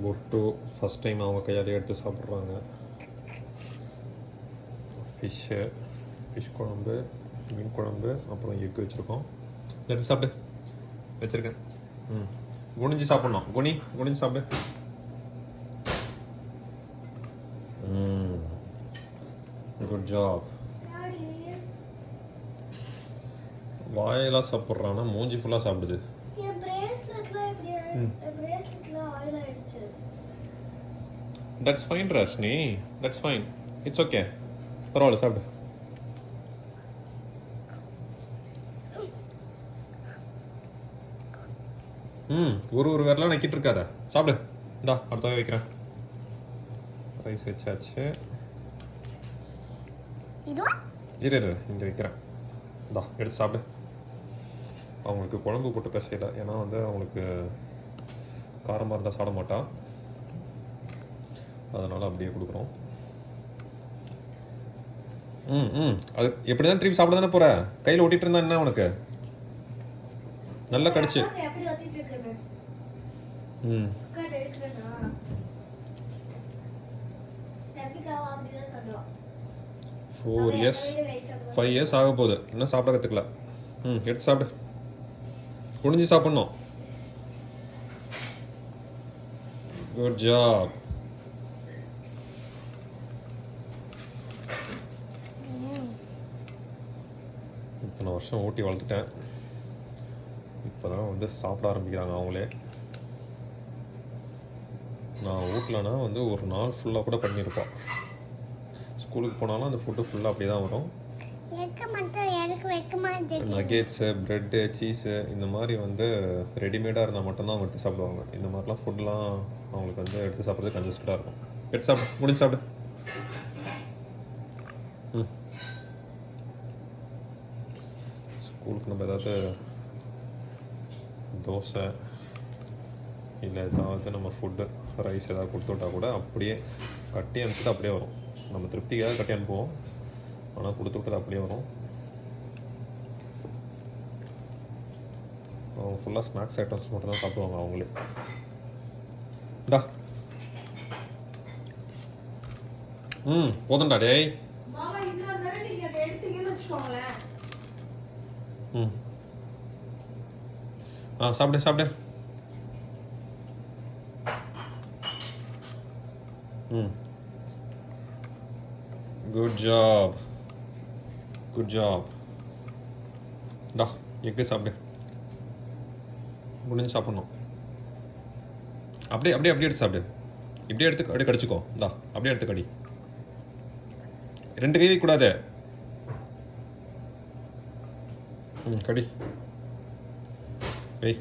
பொட்டு first time அவங்க கையாலே எடுத்து சாப்பிட்றாங்க. ஃபிஷ் குழம்பு, மீன் குழம்பு, அப்புறம் எக் வச்சுருக்கோம். எடுத்து சாப்பிடு, வச்சுருக்கேன். குனிஞ்சு சாப்பிட்ணும். குனிஞ்சு சாப்பிடு. Good job. வாயெல்லாம் சாப்பிட்றான்னா மூஞ்சி ஃபுல்லாக சாப்பிடுது. That's fine Rashni, that's fine, it's okay, பரவாயில்ல சாப்பிடு. ஒரு வேறலாம் நக்கிட்டு இருக்காத, சாப்பிடு. இந்தா அடுத்த வைக்கிறேன். ரைஸ் வச்சாச்சு. இரு இங்கே வைக்கிறேன். இந்தா எடுத்து சாப்பிடு. அவங்களுக்கு குழம்பு போட்டு பேசல, ஏன்னா வந்து அவங்களுக்கு காரமாக இருந்தால் சாப்பிட மாட்டா, அதனால் அப்படியே கொடுக்குறோம். அது எப்படி தான் திருப்பி சாப்பிட தானே போகிற? கையில் ஒட்டிகிட்டு இருந்தா என்ன உனக்கு? நல்லா கடிச்சு. 4 years 5 years ஆக போகுது, இன்னும் சாப்பிட கற்றுக்கல. எடுத்து சாப்பிடு. குனிஞ்சு சாப்பிட்ணும். Good job. இத்தனை வருஷம் ஊட்டி வளர்த்துட்டேன், இப்போ தான் வந்து சாப்பிட ஆரம்பிக்கிறாங்க அவங்களே. நான் ஊட்டலன்னா வந்து ஒரு நாள் ஃபுல்லாக கூட பண்ணியிருப்பான். ஸ்கூலுக்கு போனாலும் அந்த ஃபுட்டு ஃபுல்லாக அப்படி தான் வரும். நகேட்ஸு, ப்ரெட்டு, சீஸு இந்த மாதிரி வந்து ரெடிமேடாக இருந்தால் மட்டும்தான் அவங்க எடுத்து சாப்பிடுவாங்க. இந்த மாதிரிலாம் ஃபுட்லாம் அவங்களுக்கு வந்து எடுத்து சாப்பிட்றது கன்ஜஸ்டடாக இருக்கும். எடுத்து சாப்பிடு, முடிஞ்சு சாப்பிடு. ஸ்கூலுக்கு நம்ம ஏதாவது தோசை இல்லை ஏதாவது நம்ம ஃபுட்டு ரைஸ் ஏதாவது கொடுத்து விட்டா கூட அப்படியே கட்டி அனுப்பிச்சிட்டு அப்படியே வரும். நம்ம திருப்திக்காக கட்டி அனுப்புவோம், ஆனால் கொடுத்து விட்டது அப்படியே வரும். அவங்க ஃபுல்லாக ஸ்நாக்ஸ் ஐட்டம்ஸ் மட்டும் தான் சாப்பிடுவாங்க அவங்களே. டா போதும்டா டேய். சாப்பிடு சாப்பிடு. Good job, good job. டா எக்கு சாப்பிடு. முடிஞ்சு சாப்பிட்ணும். அப்படியே அப்படியே அப்படியே எடுத்து சாப்பிடு. இப்படியே எடுத்து அப்படியே கடிச்சிக்கோ. இந்தா அப்படியே எடுத்து கடி. 2 கை வைக்கக்கூடாது. கடி. வெய்.